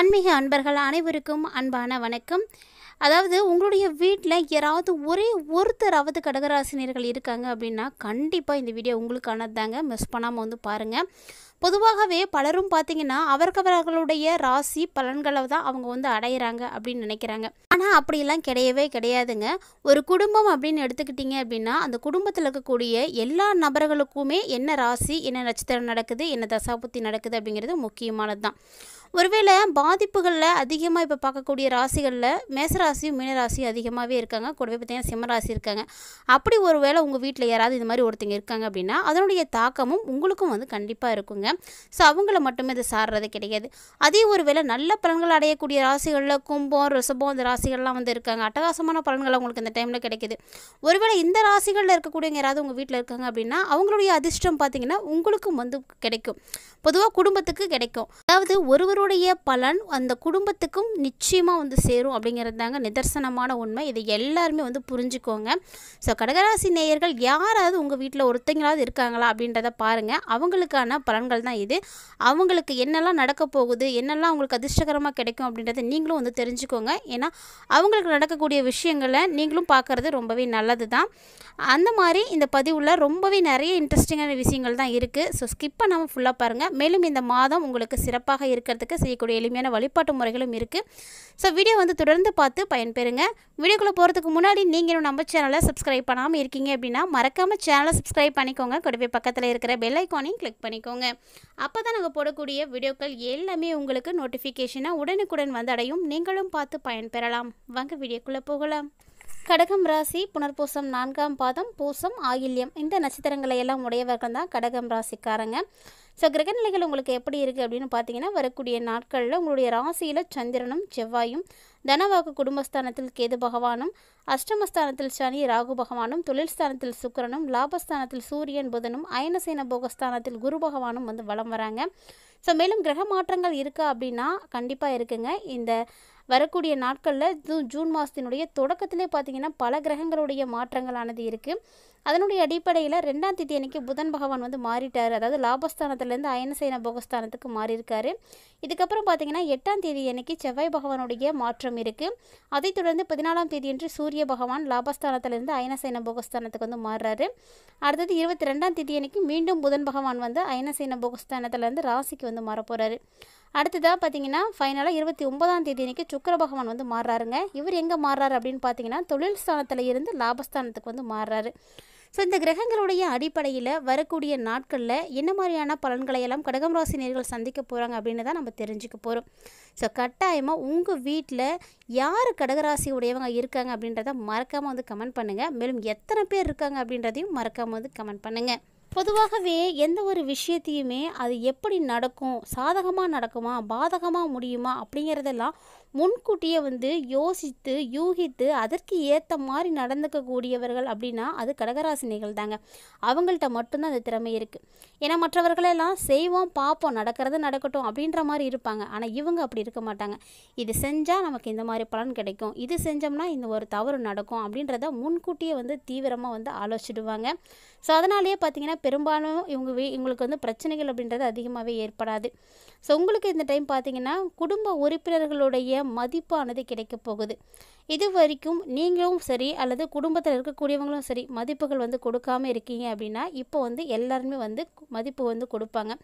ஆன்மீக அன்பர்கள் அனைவருக்கும் அன்பான வணக்கம். அதாவது உங்களுடைய வீட்டில் யாராவது ஒருத்தராவது கடகராசினியர்கள் இருக்காங்க அப்படின்னா கண்டிப்பாக இந்த வீடியோ உங்களுக்கானது தாங்க. மிஸ் பண்ணாமல் வந்து பாருங்கள். பொதுவாகவே பலரும் பார்த்தீங்கன்னா அவர்களுடைய ராசி பலன்களை தான் அவங்க வந்து அடையிறாங்க அப்படின்னு நினைக்கிறாங்க. ஆனால் அப்படிலாம் கிடையவே கிடையாதுங்க. ஒரு குடும்பம் அப்படின்னு எடுத்துக்கிட்டிங்க அப்படின்னா அந்த குடும்பத்தில் இருக்கக்கூடிய எல்லா நபர்களுக்குமே என்ன ராசி, என்ன நட்சத்திரம் நடக்குது, என்ன தசாபுத்தி நடக்குது அப்படிங்கிறது முக்கியமானது தான். ஒருவேளை பாதிப்புகளில் அதிகமாக இப்போ பார்க்கக்கூடிய ராசிகளில் மேசராசியும் மீனராசியும் அதிகமாகவே இருக்காங்க. கூடவே பார்த்திங்கன்னா சிம்மராசி இருக்காங்க. அப்படி ஒரு வேளை உங்கள் வீட்டில் யாராவது இந்த மாதிரி ஒருத்தங்க இருக்காங்க அப்படின்னா அதனுடைய தாக்கமும் உங்களுக்கும் வந்து கண்டிப்பாக இருக்குங்க. ஸோ அவங்கள மட்டுமே இது சாடுறது கிடையாது. அதே ஒரு வேளை நல்ல பலன்கள் அடையக்கூடிய ராசிகளில் கும்பம், ரிஷபம் இந்த ராசிகள்லாம் வந்து இருக்காங்க. அட்டகாசமான பலன்கள் உங்களுக்கு இந்த டைமில் கிடைக்குது. ஒருவேளை இந்த ராசிகளில் இருக்கக்கூடியவங்க யாராவது உங்கள் வீட்டில் இருக்காங்க அப்படின்னா அவங்களுடைய அதிர்ஷ்டம் பார்த்திங்கன்னா உங்களுக்கும் வந்து கிடைக்கும். பொதுவாக குடும்பத்துக்கு கிடைக்கும். அதாவது ஒருவருடைய பலன் அந்த குடும்பத்துக்கும் நிச்சயமாக வந்து சேரும் அப்படிங்கிறது தாங்க நிதர்சனமான உண்மை. இதை எல்லாருமே வந்து புரிஞ்சுக்கோங்க. ஸோ கடகராசி நேயர்கள் யாராவது உங்கள் வீட்டில் ஒருத்தங்களாவது இருக்காங்களா அப்படின்றத பாருங்கள். அவங்களுக்கான பலன்கள் தான் இது. அவங்களுக்கு என்னெல்லாம் நடக்க போகுது, என்னெல்லாம் அவங்களுக்கு அதிர்ஷ்டகரமாக கிடைக்கும் அப்படின்றத நீங்களும் வந்து தெரிஞ்சுக்கோங்க. ஏன்னா அவங்களுக்கு நடக்கக்கூடிய விஷயங்களை நீங்களும் பார்க்குறது ரொம்பவே நல்லது தான். அந்த மாதிரி இந்த பதிவில் ரொம்பவே நிறைய இன்ட்ரெஸ்டிங்கான விஷயங்கள் தான் இருக்குது. ஸோ ஸ்கிப் பண்ணாமல் ஃபுல்லாக பாருங்கள். மேலும் இந்த மாதம் உங்களுக்கு சிறப்பாக இருக்கிறதுக்கு செய்யக்கூடிய எளிமையான வழிபாட்டு முறைகளும் இருக்குது. ஸோ வீடியோ வந்து தொடர்ந்து பார்த்து பயன்பெறுங்க. வீடியோக்குள்ளே போகிறதுக்கு முன்னாடி நீங்கள் நம்ம சேனலை சப்ஸ்கிரைப் பண்ணாமல் இருக்கீங்க அப்படின்னா மறக்காமல் சேனலை சப்ஸ்கிரைப் பண்ணிக்கோங்க. கூடவே பக்கத்தில் இருக்கிற பெல் ஐக்கானையும் கிளிக் பண்ணிக்கோங்க. அப்போ தான் நாங்கள் போடக்கூடிய வீடியோக்கள் எல்லாமே உங்களுக்கு நோட்டிஃபிகேஷனாக உடனுக்குடன் வந்து அடையும். நீங்களும் பார்த்து பயன்பெறலாம். வாங்க வீடியோக்குள்ளே போகலாம். கடகம் ராசி புனர்பூசம் 4ஆம் பாதம், பூசம், ஆயில்யம் இந்த நட்சத்திரங்களை எல்லாம் உடையவர்கள் தான் கடகம் ராசிக்காரங்க. ஸோ கிரகநிலைகள் உங்களுக்கு எப்படி இருக்குது அப்படின்னு பார்த்தீங்கன்னா வரக்கூடிய நாட்களில் உங்களுடைய ராசியில் சந்திரனும் செவ்வாயும், தனவாக்கு குடும்பஸ்தானத்தில் கேது பகவானும், அஷ்டமஸ்தானத்தில் சனி ராகு பகவானும், தொழில் ஸ்தானத்தில் சுக்கிரனும், லாபஸ்தானத்தில் சூரியன் புதனும், அயனசேன போகஸ்தானத்தில் குரு பகவானும் வந்து வலம் வராங்க. ஸோ மேலும் கிரக மாற்றங்கள் இருக்கா அப்படின்னா கண்டிப்பாக இருக்குங்க. இந்த வரக்கூடிய நாட்களில் ஜூன் மாதத்தினுடைய தொடக்கத்திலே பார்த்திங்கன்னா பல கிரகங்களுடைய மாற்றங்களானது இருக்குது. அதனுடைய அடிப்படையில் 2ஆம் தேதி அன்றைக்கி புதன் பகவான் வந்து மாறிட்டார். அதாவது லாபஸ்தானத்துலேருந்து அயனசேன போகஸ்தானத்துக்கு மாறியிருக்காரு. இதுக்கப்புறம் பார்த்திங்கன்னா 8ஆம் தேதி அன்றைக்கி செவ்வாய் பகவானுடைய மாற்றம் இருக்குது. அதைத் தொடர்ந்து 14ஆம் தேதியன்று சூரிய பகவான் லாபஸ்தானத்திலேருந்து அயனசேன போகஸ்தானத்துக்கு வந்து மாறுறாரு. அடுத்தது 22ஆம் தேதி அன்றைக்கி மீண்டும் புதன் பகவான் வந்து அயனசேன போகஸ்தானத்திலேருந்து ராசிக்கு வந்து மாறப்போகிறாரு. அடுத்ததாக பார்த்தீங்கன்னா ஃபைனலாக 29ஆம் தேதி அன்றைக்கி சுக்கிர பகவான் வந்து மாறுறாருங்க. இவர் எங்கே மாறுறாரு அப்படின்னு பார்த்தீங்கன்னா தொழில் ஸ்தானத்தில் இருந்து லாபஸ்தானத்துக்கு வந்து மாறுறாரு. ஸோ இந்த கிரகங்களுடைய அடிப்படையில் வரக்கூடிய நாட்களில் என்ன மாதிரியான பலன்களை எல்லாம் கடகம் ராசி நேயர்கள் சந்திக்க போகிறாங்க அப்படின்னு தான் நம்ம தெரிஞ்சுக்க போகிறோம். ஸோ கட்டாயமாக உங்கள் வீட்டில் யார் கடகராசி உடையவங்க இருக்காங்க அப்படின்றத மறக்காமல் வந்து கமெண்ட் பண்ணுங்கள். மேலும் எத்தனை பேர் இருக்காங்க அப்படின்றதையும் மறக்காமல் வந்து கமெண்ட் பண்ணுங்கள். பொதுவாகவே எந்த ஒரு விஷயத்தையுமே அது எப்படி நடக்கும், சாதகமாக நடக்குமா, பாதகமாக முடியுமா அப்படிங்கிறதெல்லாம் முன்கூட்டியே வந்து யோசித்து யூகித்து அதற்கு ஏற்ற மாதிரி நடந்துக்கக்கூடியவர்கள் அப்படின்னா அது கடகராசினிகள் தாங்க. அவங்கள்ட்ட மட்டும்தான் அந்த திறமை இருக்குது. ஏன்னா மற்றவர்களெல்லாம் செய்வோம் பார்ப்போம் நடக்கிறது நடக்கட்டும் அப்படின்ற மாதிரி இருப்பாங்க. ஆனால் இவங்க அப்படி இருக்க மாட்டாங்க. இது செஞ்சால் நமக்கு இந்த மாதிரி பலன் கிடைக்கும், இது செஞ்சோம்னா இந்த ஒரு தவறு நடக்கும் அப்படின்றத முன்கூட்டியே வந்து தீவிரமாக வந்து ஆலோசிடுவாங்க. ஸோ அதனாலேயே பார்த்திங்கன்னா பெரும்பாலும் இவங்களுக்கு வந்து பிரச்சனைகள் அப்படின்றது அதிகமாகவே ஏற்படாது. ஸோ உங்களுக்கு இந்த டைம் பார்த்திங்கன்னா குடும்ப உறுப்பினர்களுடைய மதிப்பானது கிடைக்க போகுது. இது வரைக்கும் நீங்களும் சரி அல்லது குடும்பத்தில் இருக்கக்கூடியவங்களும் சரி மதிப்புகள் வந்து கொடுக்காமல் இருக்கீங்க அப்படின்னா இப்போ வந்து எல்லாருமே வந்து மதிப்பு வந்து கொடுப்பாங்க.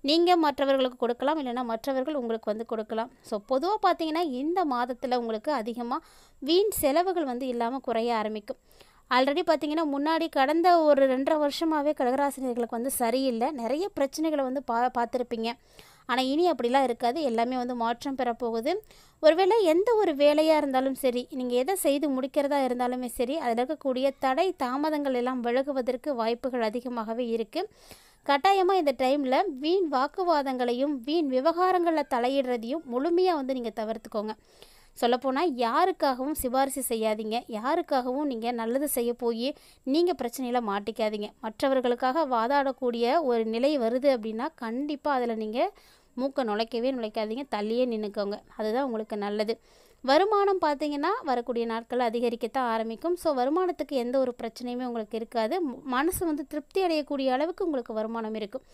நீங்கள் மற்றவர்களுக்கு கொடுக்கலாம், இல்லைன்னா மற்றவர்கள் உங்களுக்கு வந்து கொடுக்கலாம். ஸோ பொதுவாக பார்த்திங்கன்னா இந்த மாதத்தில் உங்களுக்கு அதிகமாக வீண் செலவுகள் வந்து இல்லாமல் குறைய ஆரம்பிக்கும். ஆல்ரெடி பார்த்திங்கன்னா முன்னாடி கடந்த ஒரு 2.5 வருஷமாகவே கடகராசினியர்களுக்கு வந்து சரியில்லை, நிறைய பிரச்சனைகளை வந்து பார்த்துருப்பீங்க. ஆனால் இனி அப்படிலாம் இருக்காது. எல்லாமே வந்து மாற்றம் பெறப்போகுது. ஒருவேளை எந்த ஒரு வேலையாக இருந்தாலும் சரி, நீங்கள் எதை செய்து முடிக்கிறதா இருந்தாலுமே சரி, அதில் இருக்கக்கூடிய தடை தாமதங்கள் எல்லாம் விலகுவதற்கு வாய்ப்புகள் அதிகமாகவே இருக்குது. கட்டாயமாக இந்த டைமில் வீண் வாக்குவாதங்களையும் வீண் விவகாரங்களில் தலையிடுறதையும் முழுமையாக வந்து நீங்கள் தவிர்த்துக்கோங்க. சொல்லப்போனால் யாருக்காகவும் சிபாரிசு செய்யாதீங்க. யாருக்காகவும் நீங்கள் நல்லது செய்ய போய் நீங்கள் பிரச்சனையில் மாட்டிக்காதீங்க. மற்றவர்களுக்காக வாதாடக்கூடிய ஒரு நிலை வருது அப்படின்னா கண்டிப்பாக அதில் நீங்கள் மூக்கை நுழைக்காதீங்க, தள்ளியே நின்றுக்கோங்க. அதுதான் உங்களுக்கு நல்லது. வருமானம் பார்த்திங்கன்னா வரக்கூடிய நாட்களில் அதிகரிக்கத்தான் ஆரம்பிக்கும். ஸோ வருமானத்துக்கு எந்த ஒரு பிரச்சனையுமே உங்களுக்கு இருக்காது. மனசு வந்து திருப்தி அடையக்கூடிய அளவுக்கு உங்களுக்கு வருமானம் இருக்கும்.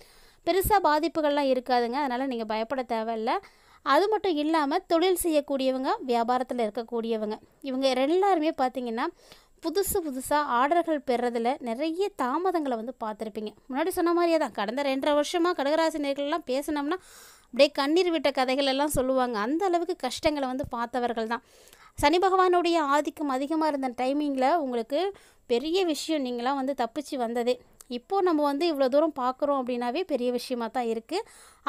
பெருசாக பாதிப்புகள்லாம் இருக்காதுங்க. அதனால் நீங்கள் பயப்பட தேவையில்லை. அது மட்டும் இல்லாமல் தொழில் செய்யக்கூடியவங்க, வியாபாரத்தில் இருக்கக்கூடியவங்க, இவங்க எல்லாருமே பார்த்திங்கன்னா புதுசாக ஆர்டர்கள் பெறதில் நிறைய தாமதங்களை வந்து பார்த்துருப்பீங்க. முன்னாடி சொன்ன மாதிரியே தான் கடந்த 2.5 வருஷமாக கடகராசி நேயர்கள்லாம் பேசினோம்னா அப்படியே கண்ணீர் விட்ட கதைகள் எல்லாம் சொல்லுவாங்க. அந்த அளவுக்கு கஷ்டங்களை வந்து பார்த்தவர்கள் தான். சனி பகவானுடைய ஆதிக்கம் அதிகமாக இருந்த டைமிங்கில் உங்களுக்கு பெரிய விஷயம் நீங்களாம் வந்து தப்பிச்சு வந்ததே. இப்போது நம்ம வந்து இவ்வளோ தூரம் பார்க்குறோம் அப்படின்னாவே பெரிய விஷயமாக தான் இருக்குது.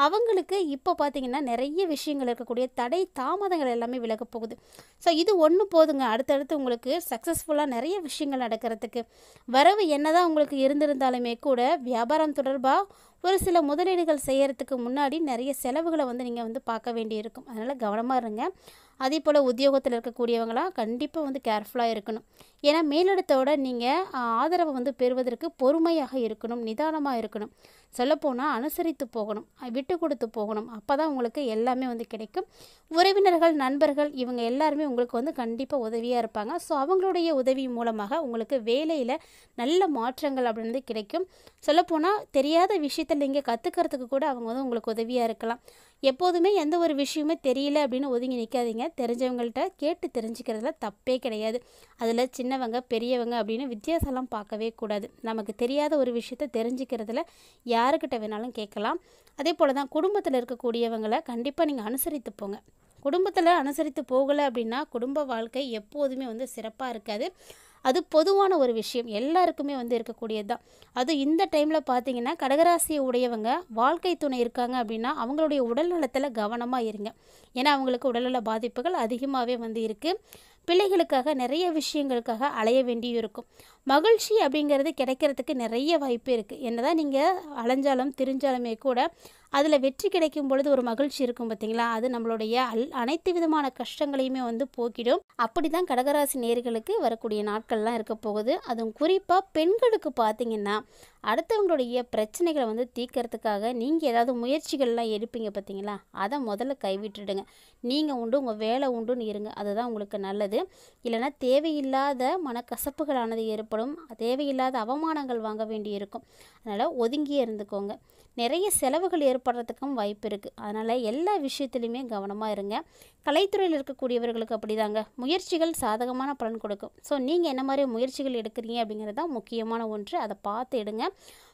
அவங்களுக்கு இப்போ பார்த்திங்கன்னா நிறைய விஷயங்கள் இருக்கக்கூடிய தடை தாமதங்கள் எல்லாமே விலக போகுது. ஸோ இது ஒன்று போதுங்க, அடுத்தடுத்து உங்களுக்கு சக்ஸஸ்ஃபுல்லாக நிறைய விஷயங்கள் நடக்கிறதுக்கு. வரவு என்னதான் உங்களுக்கு இருந்திருந்தாலுமே கூட வியாபாரம் தொடர்பாக ஒரு சில முதலீடுகள் செய்கிறதுக்கு முன்னாடி நிறைய செலவுகளை வந்து நீங்கள் வந்து பார்க்க வேண்டியிருக்கும். அதனால் கவனமாக இருங்க. அதே போல் உத்தியோகத்தில் இருக்கக்கூடியவங்களாம் கண்டிப்பாக வந்து கேர்ஃபுல்லாக இருக்கணும். ஏன்னா மேலிடத்தோட நீங்கள் ஆதரவை வந்து பெறுவதற்கு பொறுமையாக இருக்கணும், நிதானமாக இருக்கணும். சொல்லப்போனால் அனுசரித்து போகணும், விட்டு கொடுத்து போகணும். அப்போ தான் உங்களுக்கு எல்லாமே வந்து கிடைக்கும். உறவினர்கள், நண்பர்கள் இவங்க எல்லாருமே உங்களுக்கு வந்து கண்டிப்பாக உதவியாக இருப்பாங்க. ஸோ அவங்களுடைய உதவி மூலமாக உங்களுக்கு வேலையில் நல்ல மாற்றங்கள் அப்படின்றது கிடைக்கும். சொல்லப்போனால் தெரியாத விஷயத்தில் நீங்கள் கற்றுக்கிறதுக்கு கூட அவங்க வந்து உங்களுக்கு உதவியாக இருக்கலாம். எப்போதுமே எந்த ஒரு விஷயமே தெரியல அப்படின்னு ஒதுங்கி நிற்காதீங்க. தெரிஞ்சவங்கள்ட்ட கேட்டு தெரிஞ்சுக்கிறதுல தப்பே கிடையாது. அதில் சின்னவங்க பெரியவங்க அப்படின்னு வித்தியாசம்லாம் பார்க்கவே கூடாது. நமக்கு தெரியாத ஒரு விஷயத்தை தெரிஞ்சுக்கிறதுல யாருக்கிட்ட வேணாலும் கேட்கலாம். அதே போல் தான் குடும்பத்தில் இருக்கக்கூடியவங்களை கண்டிப்பாக நீங்கள் அனுசரித்து போங்க. குடும்பத்தில் அனுசரித்து போகலை அப்படின்னா குடும்ப வாழ்க்கை எப்போதுமே வந்து சிறப்பாக இருக்காது. அது பொதுவான ஒரு விஷயம், எல்லாருக்குமே வந்து இருக்கக்கூடியது தான். அது இந்த டைமில் பார்த்தீங்கன்னா கடகராசியை உடையவங்க வாழ்க்கை துணை இருக்காங்க அப்படின்னா அவங்களுடைய உடல் நலத்தில் கவனமாக இருங்க. ஏன்னா அவங்களுக்கு உடல்நல பாதிப்புகள் அதிகமாகவே வந்து இருக்குது. பிள்ளைகளுக்காக நிறைய விஷயங்களுக்காக அலைய வேண்டியும் இருக்கும். மகிழ்ச்சி அப்படிங்கிறது கிடைக்கிறதுக்கு நிறைய வாய்ப்பு இருக்குது. என்னதான் நீங்கள் அலைஞ்சாலும் திரிஞ்சாலுமே கூட அதில் வெற்றி கிடைக்கும் பொழுது ஒரு மகிழ்ச்சி இருக்கும் பார்த்தீங்களா, அது நம்மளுடைய அனைத்து விதமான கஷ்டங்களையுமே வந்து போக்கிடும். அப்படி தான் கடகராசி நேயர்களுக்கு வரக்கூடிய நாட்கள்லாம் இருக்க போகுது. அதுவும் குறிப்பாக பெண்களுக்கு பார்த்தீங்கன்னா அடுத்தவங்களுடைய பிரச்சனைகளை வந்து தீர்க்கறதுக்காக நீங்கள் ஏதாவது முயற்சிகள்லாம் எடுப்பீங்க பார்த்தீங்களா, அதை முதல்ல கைவிட்டுடுங்க. நீங்கள் உண்டு, உங்கள் வேலை உண்டுன்னு இருங்க. அதுதான் உங்களுக்கு நல்லது. இல்லைனா தேவையில்லாத மனக்கசப்புகளானது ஏற்படும், தேவையில்லாத அவமானங்கள் வாங்க வேண்டி இருக்கும். அதனால் ஒதுங்கியே இருந்துக்கோங்க. நிறைய செலவுகள் ஏற்படுறதுக்கும் வாய்ப்பு இருக்குது. அதனால் எல்லா விஷயத்துலையுமே கவனமாக இருங்க. கலைத்துறையில் இருக்கக்கூடியவர்களுக்கு அப்படிதாங்க, முயற்சிகள் சாதகமான பலன் கொடுக்கும். ஸோ நீங்கள் என்ன மாதிரி முயற்சிகள் எடுக்கிறீங்க அப்படிங்கிறது தான் முக்கியமான ஒன்று. அதை பார்த்து எடுங்க.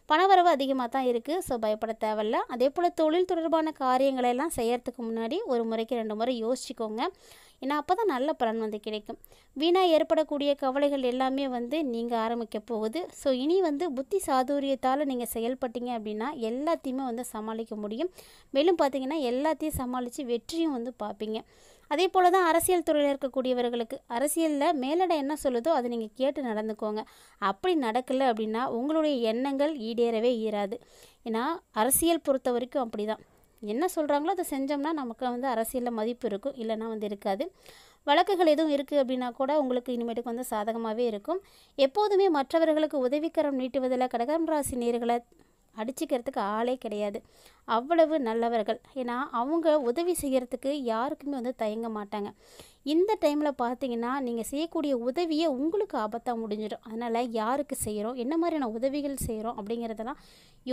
பணவரவு அதிகமாக தான் இருக்குது. ஸோ பயப்பட தேவையில்ல. அதே போல் தொழில் தொடர்பான காரியங்களெல்லாம் செய்கிறதுக்கு முன்னாடி ஒரு முறைக்கு 2 முறை யோசிச்சுக்கோங்க. ஏன்னா அப்போ தான் நல்ல பலன் வந்து கிடைக்கும். வீணாக ஏற்படக்கூடிய கவலைகள் எல்லாமே வந்து நீங்கள் ஆரம்பிக்க போகுது. ஸோ இனி வந்து புத்தி சாதுரியத்தால் நீங்கள் செயல்பட்டீங்க அப்படின்னா எல்லாத்தையுமே வந்து சமாளிக்க முடியும். மேலும் பார்த்திங்கன்னா எல்லாத்தையும் சமாளித்து வெற்றியும் வந்து பார்ப்பீங்க. அதே போல் தான் அரசியல் துறையில் இருக்கக்கூடியவர்களுக்கு அரசியலில் மேலிட என்ன சொல்லுதோ அதை நீங்கள் கேட்டு நடந்துக்கோங்க. அப்படி நடக்கலை அப்படின்னா உங்களுடைய எண்ணங்கள் ஈடேறவே ஈராது. ஏன்னா அரசியல் பொறுத்த வரைக்கும் அப்படி தான், என்ன சொல்கிறாங்களோ அதை செஞ்சோம்னா நமக்கு வந்து அரசியலில் மதிப்பு இருக்கும், இல்லைன்னா வந்து இருக்காது. வழக்குகள் எதுவும் இருக்குது அப்படின்னா கூட உங்களுக்கு இனிமேட்டுக்கு வந்து சாதகமாகவே இருக்கும். எப்போதுமே மற்றவர்களுக்கு உதவிக்கரம் நீட்டுவதில் கடகம் ராசி நேயர்களை அடிச்சுக்கிறதுக்கு ஆளே கிடையாது. அவ்வளவு நல்லவர்கள். ஏன்னா அவங்க உதவி செய்கிறதுக்கு யாருக்குமே வந்து தயங்க மாட்டாங்க. இந்த டைமில் பார்த்தீங்கன்னா நீங்கள் செய்யக்கூடிய உதவியை உங்களுக்கு ஆபத்தாக முடிஞ்சிடும். அதனால் யாருக்கு செய்கிறோம், என்ன மாதிரியான உதவிகள் செய்கிறோம் அப்படிங்கிறதெல்லாம்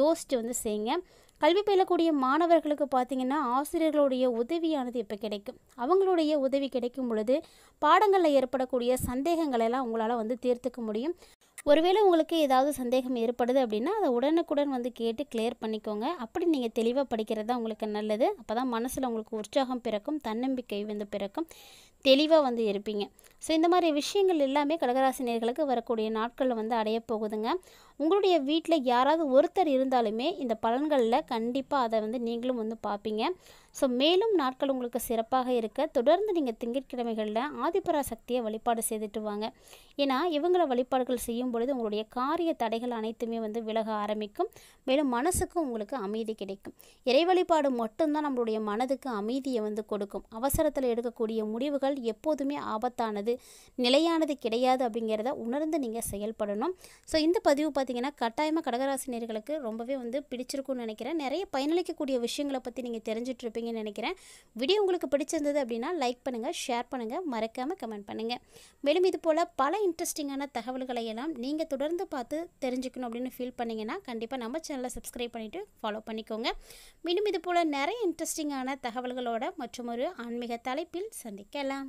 யோசித்து வந்து செய்யுங்க. கல்வி பயிலக்கூடிய மாணவர்களுக்கு பார்த்திங்கன்னா ஆசிரியர்களுடைய உதவியானது இப்போ கிடைக்கும். அவங்களுடைய உதவி கிடைக்கும் பொழுது பாடங்களில் ஏற்படக்கூடிய சந்தேகங்களெல்லாம் உங்களால் வந்து தீர்த்துக்க முடியும். ஒருவேளை உங்களுக்கு ஏதாவது சந்தேகம் ஏற்படுது அப்படின்னா அதை உடனுக்குடன் வந்து கேட்டு கிளியர் பண்ணிக்கோங்க. அப்படி நீங்கள் தெளிவாக படிக்கிறது தான் உங்களுக்கு நல்லது. அப்போ தான் மனசில் உங்களுக்கு உற்சாகம் பிறக்கும், தன்னம்பிக்கை வந்து பிறக்கும், தெளிவாக வந்து இருப்பீங்க. ஸோ இந்த மாதிரி விஷயங்கள் எல்லாமே கடகராசி நேயர்களுக்கு வரக்கூடிய நாட்களில் வந்து அடைய போகுதுங்க. உங்களுடைய வீட்டில் யாராவது ஒருத்தர் இருந்தாலுமே இந்த பலன்களில் கண்டிப்பாக அதை வந்து நீங்களும் வந்து பார்ப்பீங்க. ஸோ மேலும் நாட்கள் உங்களுக்கு சிறப்பாக இருக்க தொடர்ந்து நீங்கள் திங்கட்கிழமைகளில் ஆதிபராசக்தியை வழிபாடு செய்துட்டு வாங்க. ஏன்னா இவங்களை வழிபாடுகள் செய்யும் பொழுது உங்களுடைய காரிய தடைகள் அனைத்துமே வந்து விலக ஆரம்பிக்கும். மேலும் மனசுக்கும் உங்களுக்கு அமைதி கிடைக்கும். இறை வழிபாடு மட்டும்தான் நம்மளுடைய மனதுக்கு அமைதியை வந்து கொடுக்கும். அவசரத்தில் எடுக்கக்கூடிய முடிவுகள் எப்போதுமே ஆபத்தானது, நிலையானது கிடையாது அப்படிங்கிறத உணர்ந்து நீங்கள் செயல்படணும். ஸோ இந்த பதிவு பார்த்திங்கன்னா கட்டாயமாக கடகராசி நேயர்களுக்கு ரொம்பவே வந்து பிடிச்சிருக்கும்னு நினைக்கிறேன். நிறைய பயனளிக்கக்கூடிய விஷயங்களை பற்றி நீங்கள் தெரிஞ்சிட்ருப்பீங்க போகிறீங்கன்னு நினைக்கிறேன். வீடியோ உங்களுக்கு பிடிச்சிருந்தது அப்படின்னா லைக் பண்ணுங்கள், ஷேர் பண்ணுங்கள், மறக்காமல் கமெண்ட் பண்ணுங்கள். மேலும் இது போல் பல இன்ட்ரெஸ்டிங்கான தகவல்களை எல்லாம் நீங்கள் தொடர்ந்து பார்த்து தெரிஞ்சுக்கணும் அப்படின்னு ஃபீல் பண்ணிங்கன்னா கண்டிப்பாக நம்ம சேனலை சப்ஸ்கிரைப் பண்ணிவிட்டு ஃபாலோ பண்ணிக்கோங்க. மீண்டும் இது போல் நிறைய இன்ட்ரெஸ்டிங்கான தகவல்களோட மற்றும் ஒரு ஆன்மீக தலைப்பில் சந்திக்கலாம்.